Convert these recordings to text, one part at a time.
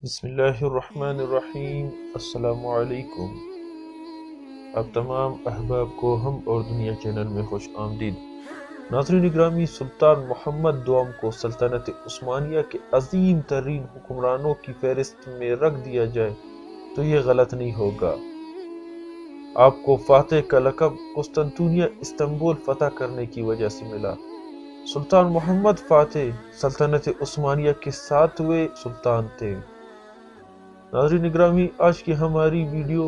بسم اللہ الرحمن الرحیم۔ السلام علیکم۔ آپ تمام احباب کو ہم اور دنیا چینل میں خوش آمدید۔ ناظرین اکرامی، سلطان محمد دوم کو سلطنت عثمانیہ کے عظیم ترین حکمرانوں کی فہرست میں رکھ دیا جائے تو یہ غلط نہیں ہوگا۔ آپ کو فاتح کا لقب قسطنطنیہ استنبول فتح کرنے کی وجہ سے ملا۔ سلطان محمد فاتح سلطنت عثمانیہ کے 7ویں سلطان تھے۔ ناظرین اکرامی، آج کی ہماری ویڈیو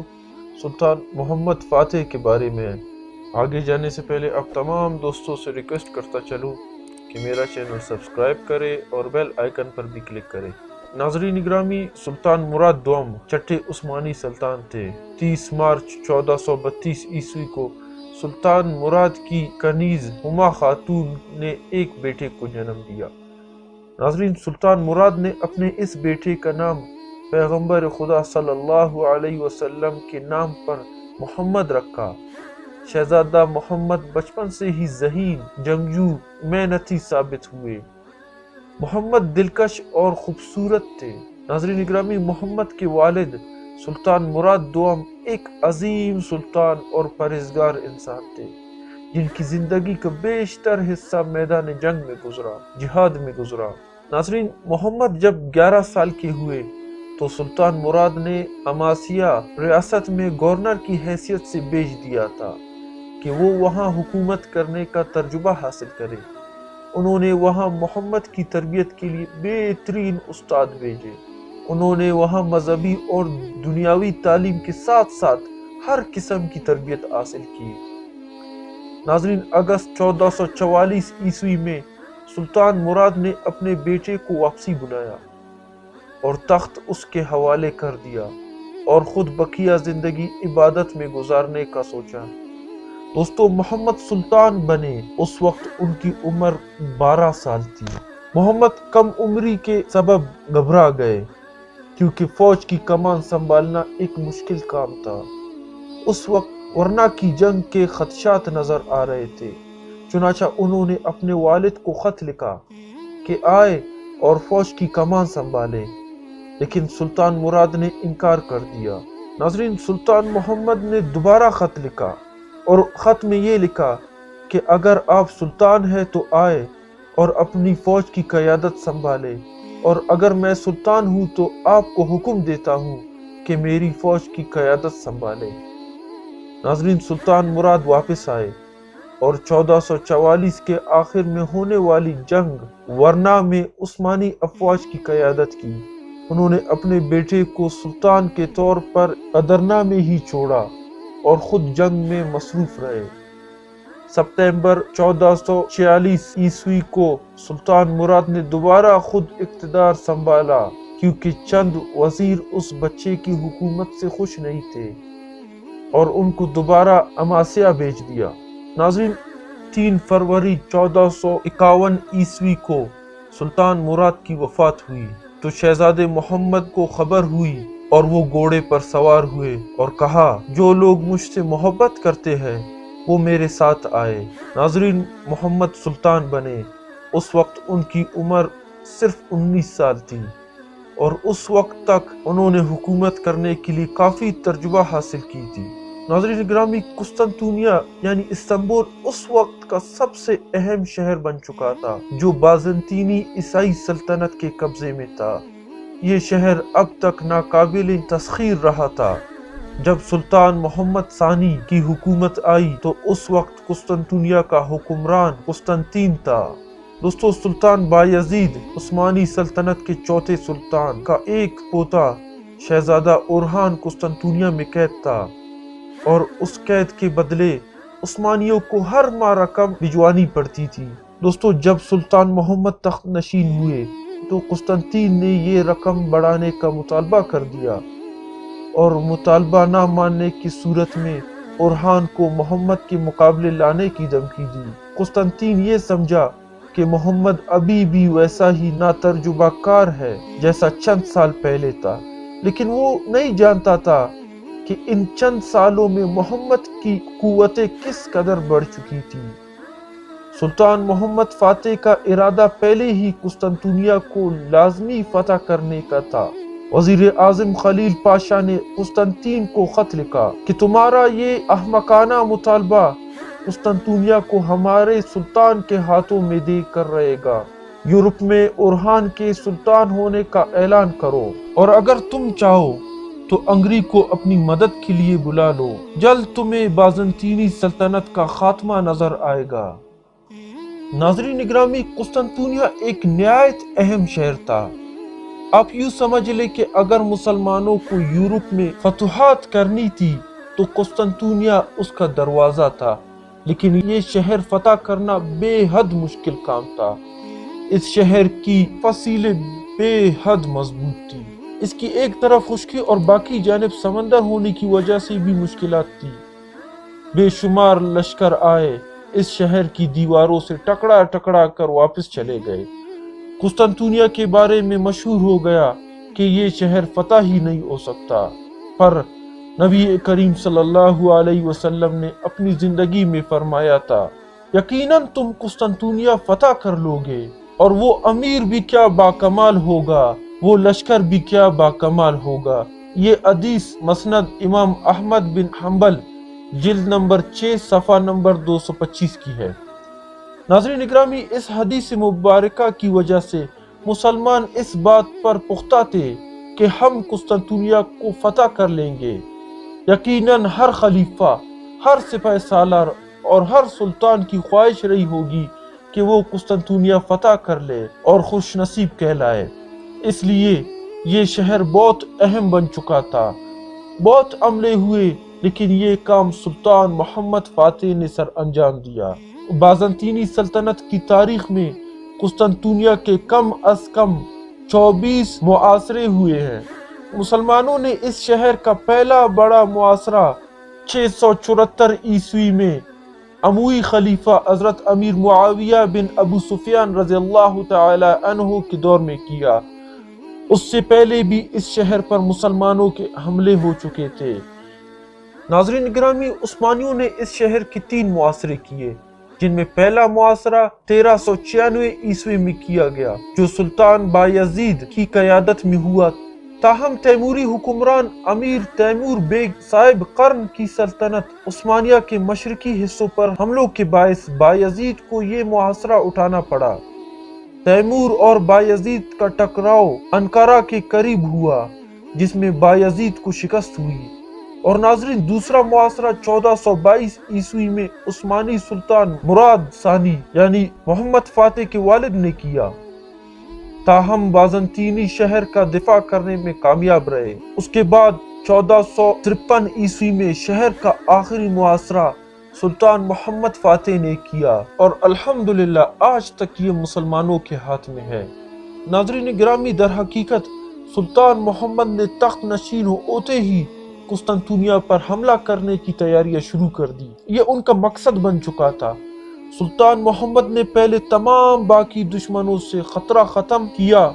سلطان محمد فاتح کے بارے میں ہے۔ آگے جانے سے پہلے آپ تمام دوستوں سے ریکویسٹ کرتا چلوں کہ میرا چینل سبسکرائب کرے اور بیل آئیکن پر بھی کلک کرے۔ ناظرین اکرامی، سلطان مراد دوم چھٹے عثمانی سلطان تھے۔ 30 مارچ 1432 عیسوی کو سلطان مراد کی کنیز ہما خاتون نے ایک بیٹے کو جنم دیا۔ ناظرین، سلطان مراد نے اپنے اس بیٹے کا نام پیغمبر خدا صلی اللہ علیہ وسلم کے نام پر محمد رکھا۔ شہزادہ محمد بچپن سے ہی ذہین، جنگجو، محنتی ثابت ہوئے۔ محمد دلکش اور خوبصورت تھے۔ ناظرین اکرامی، محمد کے والد سلطان مراد دوم ایک عظیم سلطان اور پرہیزگار انسان تھے، جن کی زندگی کا بیشتر حصہ میدان جنگ میں گزرا، جہاد میں گزرا۔ ناظرین، محمد جب 11 سال کے ہوئے تو سلطان مراد نے اماسیہ ریاست میں گورنر کی حیثیت سے بھیج دیا تھا کہ وہ وہاں حکومت کرنے کا تجربہ حاصل کرے۔ انہوں نے وہاں محمد کی تربیت کے لیے بہترین استاد بھیجے۔ انہوں نے وہاں مذہبی اور دنیاوی تعلیم کے ساتھ ساتھ ہر قسم کی تربیت حاصل کی۔ ناظرین، اگست 1444 عیسوی میں سلطان مراد نے اپنے بیٹے کو واپسی بلایا اور تخت اس کے حوالے کر دیا اور خود بقیہ زندگی عبادت میں گزارنے کا سوچا۔ دوستو، محمد سلطان بنے اس وقت ان کی عمر 12 سال تھی۔ محمد کم عمری کے سبب گھبرا گئے کیونکہ فوج کی کمان سنبھالنا ایک مشکل کام تھا۔ اس وقت ورنا کی جنگ کے خدشات نظر آ رہے تھے۔ چنانچہ انہوں نے اپنے والد کو خط لکھا کہ آئے اور فوج کی کمان سنبھالے، لیکن سلطان مراد نے انکار کر دیا۔ ناظرین، سلطان محمد نے دوبارہ خط لکھا اور خط میں یہ لکھا کہ اگر آپ سلطان ہیں تو آئے اور اپنی فوج کی قیادت سنبھالے، اور اگر میں سلطان ہوں تو آپ کو حکم دیتا ہوں کہ میری فوج کی قیادت سنبھالے۔ ناظرین، سلطان مراد واپس آئے اور 1444 کے آخر میں ہونے والی جنگ ورنا میں عثمانی افواج کی قیادت کی۔ انہوں نے اپنے بیٹے کو سلطان کے طور پر ادرنا میں ہی چھوڑا اور خود جنگ میں مصروف رہے۔ ستمبر 1446 عیسوی کو سلطان مراد نے دوبارہ خود اقتدار سنبھالا کیونکہ چند وزیر اس بچے کی حکومت سے خوش نہیں تھے اور ان کو دوبارہ اماسیہ بھیج دیا۔ ناظرین، 3 فروری 1451 عیسوی کو سلطان مراد کی وفات ہوئی تو شہزادے محمد کو خبر ہوئی اور وہ گھوڑے پر سوار ہوئے اور کہا، جو لوگ مجھ سے محبت کرتے ہیں وہ میرے ساتھ آئے۔ ناظرین، محمد سلطان بنے اس وقت ان کی عمر صرف 19 سال تھی اور اس وقت تک انہوں نے حکومت کرنے کے لیے کافی تجربہ حاصل کی تھی۔ ناظرین گرامی، قسطنطنیہ یعنی استنبول اس وقت کا سب سے اہم شہر بن چکا تھا جو بازنطینی عیسائی سلطنت کے قبضے میں تھا۔ یہ شہر اب تک ناقابل تسخیر رہا تھا۔ جب سلطان محمد ثانی کی حکومت آئی تو اس وقت قسطنطنیہ کا حکمران قسطنطین تھا۔ دوستو، سلطان بایزید عثمانی سلطنت کے چوتھے سلطان کا ایک پوتا شہزادہ اورہان قسطنطنیہ میں قید تھا اور اس قید کے بدلے عثمانیوں کو ہر ماہ رقم بھجوانی پڑتی تھی۔ دوستو، جب سلطان محمد تخت نشین ہوئے تو قسطنطین نے یہ رقم بڑھانے کا مطالبہ کر دیا اور مطالبہ نہ ماننے کی صورت میں اورہان کو محمد کے مقابلے لانے کی دھمکی دی۔ قسطنطین یہ سمجھا کہ محمد ابھی بھی ویسا ہی ناتجربہ کار ہے جیسا چند سال پہلے تھا، لیکن وہ نہیں جانتا تھا کہ ان چند سالوں میں محمد کی قوتیں کس قدر بڑھ چکی تھی۔ سلطان محمد فاتح کا ارادہ پہلے ہی قسطنطنیہ کو لازمی فتح کرنے کا تھا، وزیر اعظم خلیل پاشا نے قسطنطین کو خط لکھا کہ تمہارا یہ احمقانہ مطالبہ قسطنطنیہ کو ہمارے سلطان کے ہاتھوں میں دے کر رہے گا۔ یورپ میں اورہان کے سلطان ہونے کا اعلان کرو، اور اگر تم چاہو تو انگری کو اپنی مدد کے لیے بلا لو۔ جلد تمہیں بازنطینی سلطنت کا خاتمہ نظر آئے گا۔ ناظرین گرامی، قسطنطنیہ ایک نہایت اہم شہر تھا۔ آپ یوں سمجھ لیں کہ اگر مسلمانوں کو یورپ میں فتوحات کرنی تھی تو قسطنطنیہ اس کا دروازہ تھا، لیکن یہ شہر فتح کرنا بے حد مشکل کام تھا۔ اس شہر کی فصیلیں بے حد مضبوط تھی۔ اس کی ایک طرف خشکی اور باقی جانب سمندر ہونے کی وجہ سے بھی مشکلات تھی۔ بے شمار لشکر آئے، اس شہر کی دیواروں سے ٹکرا ٹکرا کر واپس چلے گئے۔ قسطنطنیہ کے بارے میں مشہور ہو گیا کہ یہ شہر فتح ہی نہیں ہو سکتا، پر نبی کریم صلی اللہ علیہ وسلم نے اپنی زندگی میں فرمایا تھا، یقیناً تم قسطنطنیہ فتح کر لو گے، اور وہ امیر بھی کیا باکمال ہوگا، وہ لشکر بھی کیا باکمال ہوگا۔ یہ حدیث مسند امام احمد بن حنبل جلد نمبر 6 صفحہ نمبر 225 کی ہے۔ ناظرین اکرامی، اس حدیث مبارکہ کی وجہ سے مسلمان اس بات پر پختہ تھے کہ ہم قسطنطنیہ کو فتح کر لیں گے۔ یقیناً ہر خلیفہ، ہر سپہ سالار اور ہر سلطان کی خواہش رہی ہوگی کہ وہ قسطنطنیہ فتح کر لے اور خوش نصیب کہلائے۔ اس لیے یہ شہر بہت اہم بن چکا تھا۔ بہت عملے ہوئے، لیکن یہ کام سلطان محمد فاتح نے سر انجام دیا۔ بازنطینی سلطنت کی تاریخ میں قسطنطنیہ کے کم از کم 24 معاصرے ہوئے ہیں۔ مسلمانوں نے اس شہر کا پہلا بڑا معاصرہ 674 عیسوی میں اموی خلیفہ حضرت امیر معاویہ بن ابو سفیان رضی اللہ تعالی عنہ کے دور میں کیا۔ اس سے پہلے بھی اس شہر پر مسلمانوں کے حملے ہو چکے تھے۔ ناظرین گرامی، عثمانیوں نے اس شہر کے 3 معاصرے کیے، جن میں پہلا معاصرہ 1396 عیسوی میں کیا گیا، جو سلطان بایزید کی قیادت میں ہوا۔ تاہم تیموری حکمران امیر تیمور بیگ صاحب قرن کی سلطنت عثمانیہ کے مشرقی حصوں پر حملوں کے باعث بایزید کو یہ معاصرہ اٹھانا پڑا۔ تیمور اور بایزید کا ٹکراؤ انقرہ کے قریب ہوا، جس میں بایزید کو شکست ہوئی۔ اور ناظرین، دوسرا معاصرہ 1422 عیسوی میں عثمانی سلطان مراد ثانی یعنی محمد فاتح کے والد نے کیا۔ تاہم بازنطینی شہر کا دفاع کرنے میں کامیاب رہے۔ اس کے بعد 1453 عیسوی میں شہر کا آخری معاصرہ سلطان محمد فاتح نے کیا، اور الحمدللہ آج تک یہ مسلمانوں کے ہاتھ میں ہے۔ ناظرین گرامی، در حقیقت سلطان محمد نے تخت نشین ہوتے ہی قسطنطنیہ پر حملہ کرنے کی تیاریاں شروع کر دی۔ یہ ان کا مقصد بن چکا تھا۔ سلطان محمد نے پہلے تمام باقی دشمنوں سے خطرہ ختم کیا،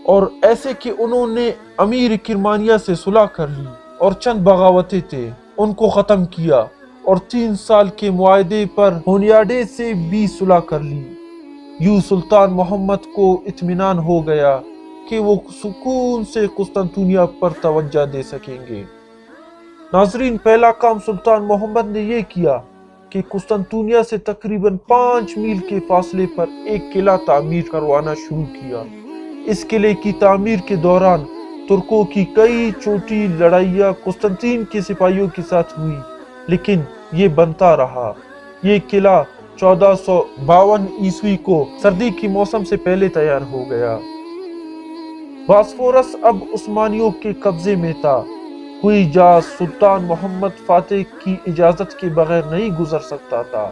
اور ایسے کہ انہوں نے امیر کرمانیہ سے صلح کر لی، اور چند بغاوتیں تھے ان کو ختم کیا، اور 3 سال کے معاہدے پر ہونیاڈے سے بھی صلح کر لی۔ یوں سلطان محمد کو اطمینان ہو گیا کہ وہ سکون سے قسطنطنیہ پر توجہ دے سکیں گے۔ ناظرین، پہلا کام سلطان محمد نے یہ کیا کہ قسطنطنیہ سے تقریباً 5 میل کے فاصلے پر ایک قلعہ تعمیر کروانا شروع کیا۔ اس قلعے کی تعمیر کے دوران ترکوں کی کئی چھوٹی لڑائیاں قسطنطین کے سپاہیوں کے ساتھ ہوئی، لیکن یہ بنتا رہا۔ یہ قلعہ 1452 عیسوی کو سردی کے موسم سے پہلے تیار ہو گیا۔ باسفورس اب عثمانیوں کے قبضے میں تھا۔ کوئی جہاز سلطان محمد فاتح کی اجازت کے بغیر نہیں گزر سکتا تھا۔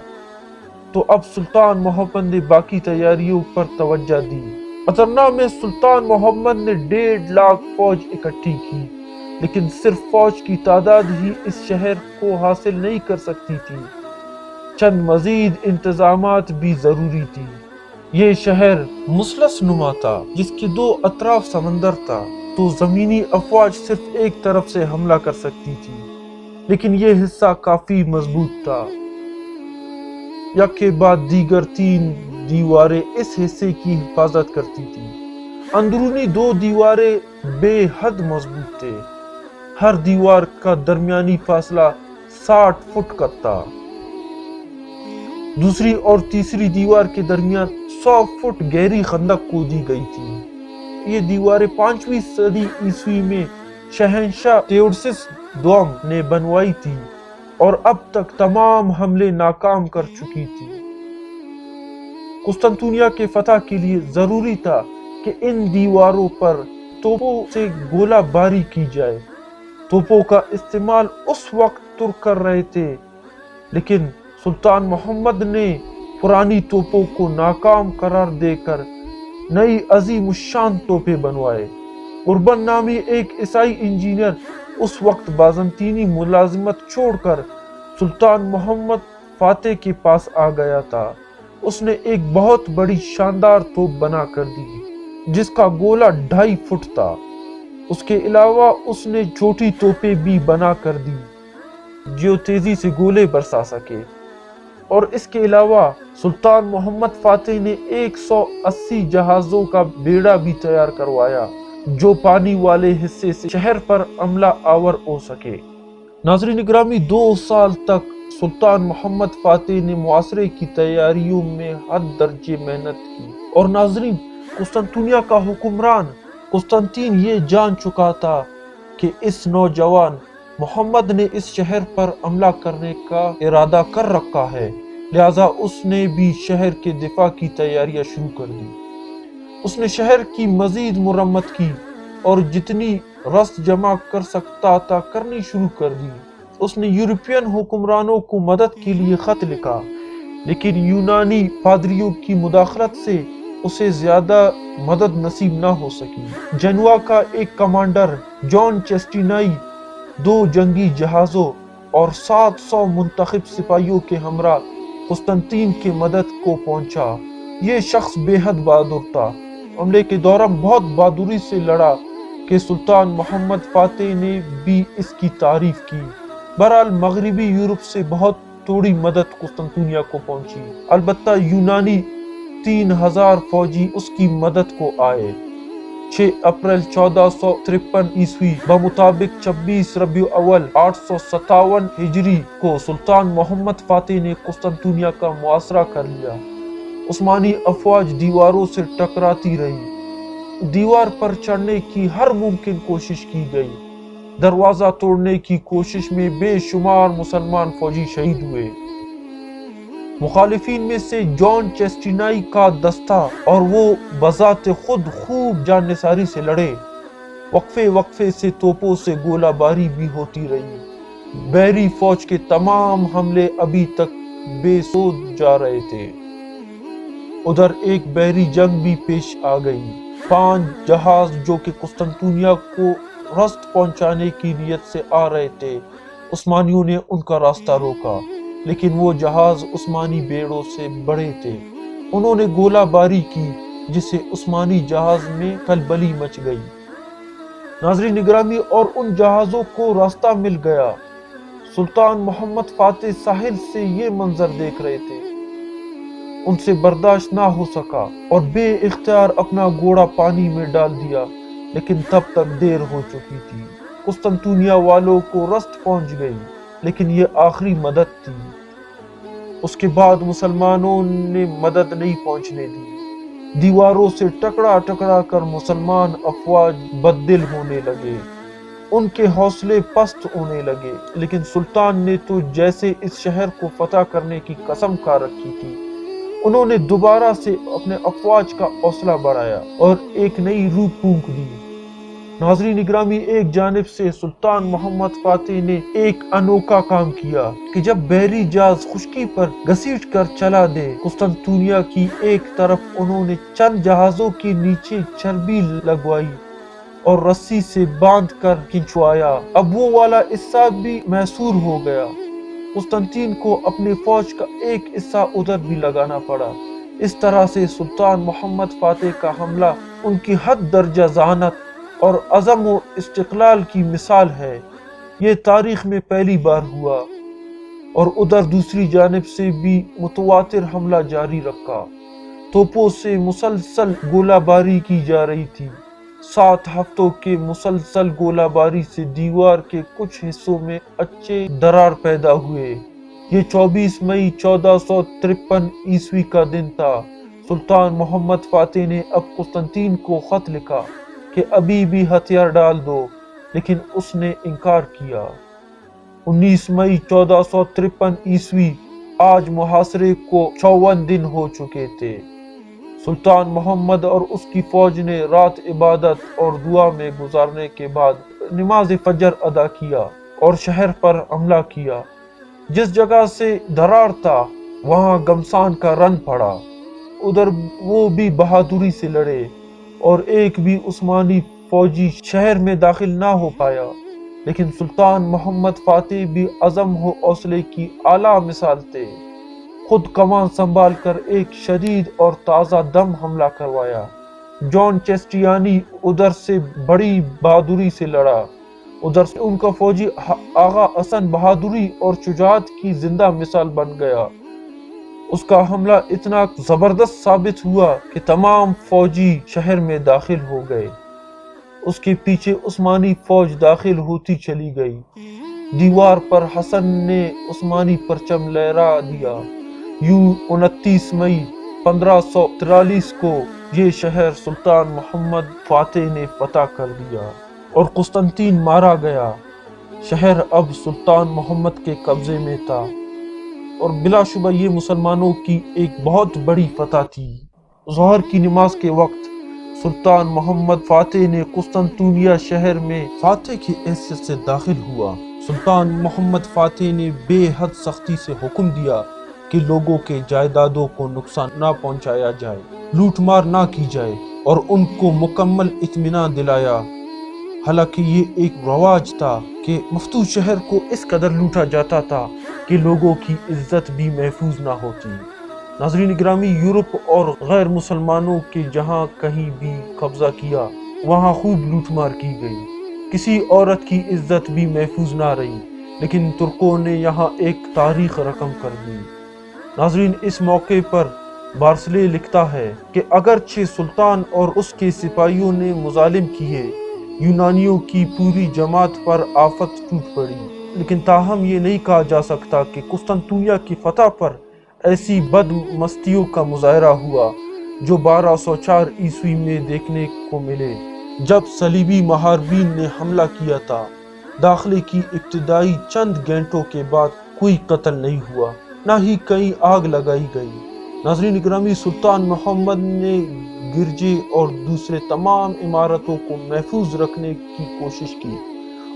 تو اب سلطان محمد نے باقی تیاریوں پر توجہ دی۔ اترنا میں سلطان محمد نے 1.5 لاکھ فوج اکٹھی کی، لیکن صرف فوج کی تعداد ہی اس شہر کو حاصل نہیں کر سکتی تھی۔ چند مزید انتظامات بھی ضروری تھی۔ یہ شہر مثلث نما تھا، جس کے 2 اطراف سمندر تھا، تو زمینی افواج صرف ایک طرف سے حملہ کر سکتی تھی، لیکن یہ حصہ کافی مضبوط تھا۔ یک کے بعد دیگر 3 دیواریں اس حصے کی حفاظت کرتی تھی۔ اندرونی دو دیواریں بے حد مضبوط تھے، ہر دیوار کا درمیانی فاصلہ 60 فٹ کا تھا، دوسری اور تیسری دیوار کے درمیان 100 فٹ گہری خندق کھودی گئی تھی۔ یہ دیواریں 5ویں صدی عیسوی میں شہنشاہ تیوڈسس دوم نے بنوائی تھی اور اب تک تمام حملے ناکام کر چکی تھی۔ قسطنطنیہ کے فتح کے لیے ضروری تھا کہ ان دیواروں پر توپوں سے گولہ باری کی جائے۔ توپوں کا استعمال اس وقت ترک کر رہے تھے، لیکن سلطان محمد نے پرانی توپوں کو ناکام قرار دے کر نئی عظیم الشان توپیں بنوائے۔ اربن نامی ایک عیسائی انجینئر اس وقت بازنطینی ملازمت چھوڑ کر سلطان محمد فاتح کے پاس آ گیا تھا۔ اس نے ایک بہت بڑی شاندار توپ بنا کر دی جس کا گولہ 2.5 فٹ تھا۔ اس کے علاوہ اس نے چھوٹی توپیں بھی بنا کر دی جو تیزی سے گولے برسا سکے، اور اس کے علاوہ سلطان محمد فاتح نے 180 جہازوں کا بیڑا بھی تیار کروایا جو پانی والے حصے سے شہر پر حملہ آور ہو سکے۔ ناظرین گرامی، 2 سال تک سلطان محمد فاتح نے محاصرے کی تیاریوں میں حد درجے محنت کی، اور ناظرین، قسطنطنیہ کا حکمران قسطنطین یہ جان چکا تھا کہ اس نوجوان محمد نے اس شہر پر حملہ کرنے کا ارادہ کر رکھا ہے، لہذا اس نے بھی شہر کے دفاع کی تیاریاں شروع کر دی۔ اس نے شہر کی مزید مرمت کی اور جتنی رسد جمع کر سکتا تھا کرنی شروع کر دی۔ اس نے یورپین حکمرانوں کو مدد کے لیے خط لکھا، لیکن یونانی پادریوں کی مداخلت سے اسے زیادہ مدد نصیب نہ ہو سکی۔ جنوا کا ایک کمانڈر جان چیسٹینائی 2 جنگی جہازوں اور 700 منتخب سپاہیوں کے ہمراہ قسطنطین کی مدد کو پہنچا۔ یہ شخص بے حد بہادر تھا، حملے کے دوران بہت بہادری سے لڑا کہ سلطان محمد فاتح نے بھی اس کی تعریف کی۔ بہرحال مغربی یورپ سے بہت تھوڑی مدد قسطنطنیہ کو پہنچی، البتہ یونانی 3000 فوجی اس کی مدد کو آئے۔ 6 اپریل 1453 عیسوی بمطابق 26 ربیع اول 857 ہجری کو سلطان محمد فاتح نے قسطنطنیہ کا محاصرہ کر لیا۔ عثمانی افواج دیواروں سے ٹکراتی رہی، دیوار پر چڑھنے کی ہر ممکن کوشش کی گئی، دروازہ توڑنے کی کوشش میں بے شمار مسلمان فوجی شہید ہوئے۔ مخالفین میں سے جان چیسٹینائی کا دستہ اور وہ بذات خود خوب جان نثاری سے لڑے۔ وقفے وقفے سے توپوں سے گولہ باری بھی ہوتی رہی۔ بحری فوج کے تمام حملے ابھی تک بے سود جا رہے تھے۔ ادھر ایک بحری جنگ بھی پیش آ گئی۔ 5 جہاز جو کہ قسطنطنیہ کو رسد پہنچانے کی نیت سے آ رہے تھے، عثمانیوں نے ان کا راستہ روکا، لیکن وہ جہاز عثمانی بیڑوں سے بڑے تھے۔ انہوں نے گولہ باری کی جس سے عثمانی جہاز میں کھلبلی مچ گئی۔ ناظرین گرامی، اور ان جہازوں کو راستہ مل گیا۔ سلطان محمد فاتح ساحل سے یہ منظر دیکھ رہے تھے، ان سے برداشت نہ ہو سکا اور بے اختیار اپنا گھوڑا پانی میں ڈال دیا، لیکن تب تک دیر ہو چکی تھی۔ قسطنطنیہ والوں کو رسد پہنچ گئی، لیکن یہ آخری مدد تھی۔ اس کے بعد مسلمانوں نے مدد نہیں پہنچنے دی۔ دیواروں سے ٹکرا ٹکرا کر مسلمان افواج بددل ہونے لگے، ان کے حوصلے پست ہونے لگے، لیکن سلطان نے تو جیسے اس شہر کو فتح کرنے کی قسم کھا رکھی تھی، انہوں نے دوبارہ سے اپنے افواج کا حوصلہ بڑھایا اور ایک نئی روح پھونک دی۔ ناظرین گرامی، ایک جانب سے سلطان محمد فاتح نے ایک انوکھا کام کیا کہ جب بحری جہاز خشکی پر گھسیٹ کر چلا دے، قسطنطنیہ کی ایک طرف انہوں نے چند جہازوں کے نیچے چربی لگوائی اور رسی سے باندھ کر کھنچوایا۔ اب وہ والا حصہ بھی محصور ہو گیا۔ قسطنطین کو اپنی فوج کا ایک حصہ ادھر بھی لگانا پڑا۔ اس طرح سے سلطان محمد فاتح کا حملہ ان کی حد درجہ ذہانت اور عزم و استقلال کی مثال ہے۔ یہ تاریخ میں پہلی بار ہوا، اور ادھر دوسری جانب سے بھی متواتر حملہ جاری رکھا۔ توپوں سے مسلسل گولہ باری کی جا رہی تھی۔ 7 ہفتوں کے مسلسل گولہ باری سے دیوار کے کچھ حصوں میں اچھے درار پیدا ہوئے۔ یہ 24 مئی 1453 عیسوی کا دن تھا۔ سلطان محمد فاتح نے اب قسطنطین کو خط لکھا کہ ابھی بھی ہتھیار ڈال دو، لیکن اس نے انکار کیا۔ 19 مئی 1453 عیسوی آج محاصرے کو 54 دن ہو چکے تھے۔ سلطان محمد اور اس کی فوج نے رات عبادت اور دعا میں گزارنے کے بعد نماز فجر ادا کیا اور شہر پر حملہ کیا۔ جس جگہ سے درار تھا وہاں گھمسان کا رن پڑا، ادھر وہ بھی بہادری سے لڑے اور ایک بھی عثمانی فوجی شہر میں داخل نہ ہو پایا۔ لیکن سلطان محمد فاتح بھی عزم و حوصلے کی اعلیٰ مثال تھے۔ خود کمان سنبھال کر ایک شدید اور تازہ دم حملہ کروایا۔ جان چیسٹیانی ادھر سے بڑی بہادری سے لڑا، ادھر سے ان کا فوجی آغا حسن بہادری اور شجاعت کی زندہ مثال بن گیا۔ اس کا حملہ اتنا زبردست ثابت ہوا کہ تمام فوجی شہر میں داخل ہو گئے۔ اس کے پیچھے عثمانی فوج داخل ہوتی چلی گئی۔ دیوار پر حسن نے عثمانی پرچم لہرا دیا۔ یوں 29 مئی 1543 کو یہ شہر سلطان محمد فاتح نے فتح کر دیا اور قسطنطین مارا گیا۔ شہر اب سلطان محمد کے قبضے میں تھا اور بلا شبہ یہ مسلمانوں کی ایک بہت بڑی فتح تھی۔ ظہر کی نماز کے وقت سلطان محمد فاتح نے قسطنطنیہ شہر میں فاتح کی حیثیت سے داخل ہوا۔ سلطان محمد فاتح نے بے حد سختی سے حکم دیا کہ لوگوں کے جائیدادوں کو نقصان نہ پہنچایا جائے، لوٹ مار نہ کی جائے اور ان کو مکمل اطمینان دلایا۔ حالانکہ یہ ایک رواج تھا کہ مفتوح شہر کو اس قدر لوٹا جاتا تھا کہ لوگوں کی عزت بھی محفوظ نہ ہوتی۔ ناظرین گرامی، یورپ اور غیر مسلمانوں کے جہاں کہیں بھی قبضہ کیا وہاں خوب لوٹ مار کی گئی، کسی عورت کی عزت بھی محفوظ نہ رہی، لیکن ترکوں نے یہاں ایک تاریخ رقم کر دی۔ ناظرین، اس موقع پر بارسلے لکھتا ہے کہ اگرچہ سلطان اور اس کے سپاہیوں نے مظالم کیے، یونانیوں کی پوری جماعت پر آفت ٹوٹ پڑی، لیکن تاہم یہ نہیں کہا جا سکتا کہ قسطنطنیہ کی فتح پر ایسی بد مستیوں کا مظاہرہ ہوا جو 1204 عیسوی میں دیکھنے کو ملے، جب صلیبی محاربین نے حملہ کیا تھا۔ داخلے کی ابتدائی چند گھنٹوں کے بعد کوئی قتل نہیں ہوا، نہ ہی کہیں آگ لگائی گئی۔ ناظرین گرامی، سلطان محمد نے گرجے اور دوسرے تمام عمارتوں کو محفوظ رکھنے کی کوشش کی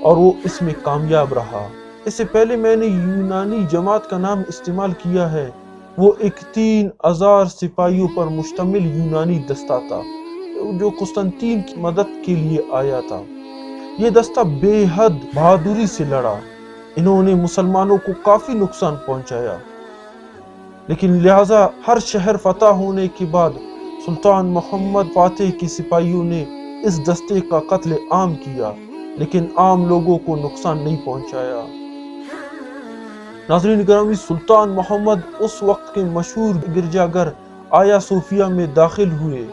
اور وہ اس میں کامیاب رہا۔ اس سے پہلے میں نے یونانی جماعت کا نام استعمال کیا ہے، وہ ایک 3000 سپاہیوں پر مشتمل یونانی دستہ تھا جو قسطنطین کی مدد کے لیے آیا تھا۔ یہ دستہ بے حد بہادری سے لڑا، انہوں نے مسلمانوں کو کافی نقصان پہنچایا، لیکن لہٰذا ہر شہر فتح ہونے کے بعد سلطان محمد فاتح کے سپاہیوں نے اس دستے کا قتل عام کیا، لیکن عام لوگوں کو نقصان نہیں پہنچایا۔ ناظرین گرامی، سلطان محمد اس وقت کے مشہور گرجا گھر آیا صوفیہ میں داخل ہوئے،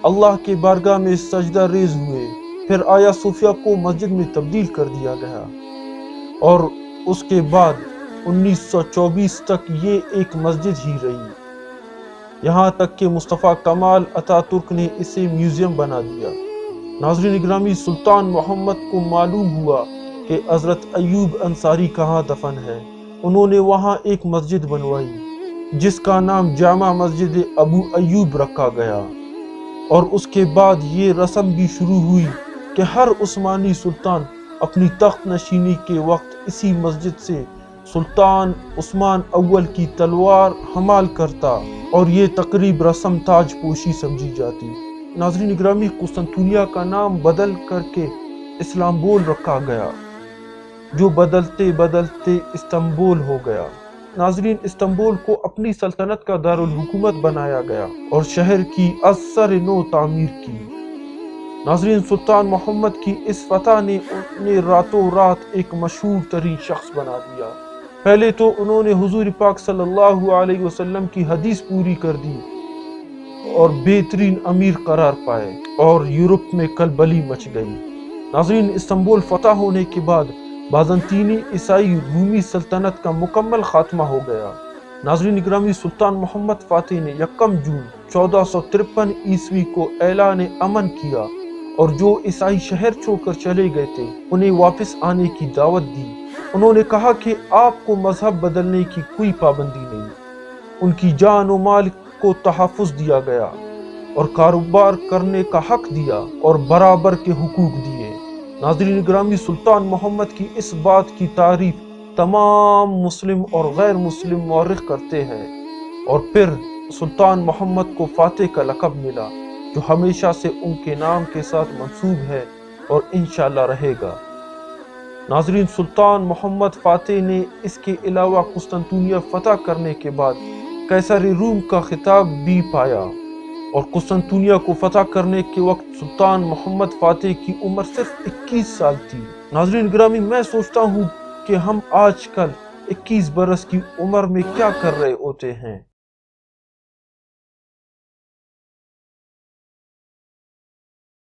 اللہ کے بارگاہ میں سجدہ ریز ہوئے، پھر آیا صوفیہ کو مسجد میں تبدیل کر دیا گیا اور اس کے بعد 1924 تک یہ ایک مسجد ہی رہی، یہاں تک کہ مصطفیٰ کمال اتا ترک نے اسے میوزیم بنا دیا۔ ناظرین گرامی، سلطان محمد کو معلوم ہوا کہ حضرت ایوب انصاری کہاں دفن ہے، انہوں نے وہاں ایک مسجد بنوائی جس کا نام جامع مسجد ابو ایوب رکھا گیا، اور اس کے بعد یہ رسم بھی شروع ہوئی کہ ہر عثمانی سلطان اپنی تخت نشینی کے وقت اسی مسجد سے سلطان عثمان اول کی تلوار حمال کرتا اور یہ تقریب رسم تاج پوشی سمجھی جاتی۔ ناظرین گرامی، قسطنطنیہ کا نام بدل کر کے اسلامبول رکھا گیا، جو بدلتے بدلتے استنبول ہو گیا۔ ناظرین، استنبول کو اپنی سلطنت کا دارالحکومت بنایا گیا اور شہر کی از سر نو تعمیر کی۔ ناظرین، سلطان محمد کی اس فتح نے انہیں راتوں رات ایک مشہور ترین شخص بنا دیا۔ پہلے تو انہوں نے حضور پاک صلی اللہ علیہ وسلم کی حدیث پوری کر دی اور بہترین امیر قرار پائے اور یورپ میں کلبلی مچ گئی۔ ناظرین، استنبول فتح ہونے کے بعد بازنطینی عیسائی رومی سلطنت کا مکمل خاتمہ ہو گیا۔ ناظرین گرامی، سلطان محمد فاتح نے 1 جون 1453 عیسوی کو اعلان امن کیا اور جو عیسائی شہر چھوڑ کر چلے گئے تھے انہیں واپس آنے کی دعوت دی۔ انہوں نے کہا کہ آپ کو مذہب بدلنے کی کوئی پابندی نہیں، ان کی جان و مال کو تحفظ دیا گیا اور کاروبار کرنے کا حق دیا اور برابر کے حقوق دیے۔ ناظرین گرامی، سلطان محمد کی اس بات کی تعریف تمام مسلم اور غیر مسلم مورخ کرتے ہیں، اور پھر سلطان محمد کو فاتح کا لقب ملا جو ہمیشہ سے ان کے نام کے ساتھ منسوب ہے اور انشاءاللہ رہے گا۔ ناظرین، سلطان محمد فاتح نے اس کے علاوہ قسطنطنیہ فتح کرنے کے بعد قیصر روم کا خطاب بھی پایا، اور قسطنطنیہ کو فتح کرنے کے وقت سلطان محمد فاتح کی عمر صرف 21 سال تھی۔ ناظرین گرامی، میں سوچتا ہوں کہ ہم آج کل 21 برس کی عمر میں کیا کر رہے ہوتے ہیں۔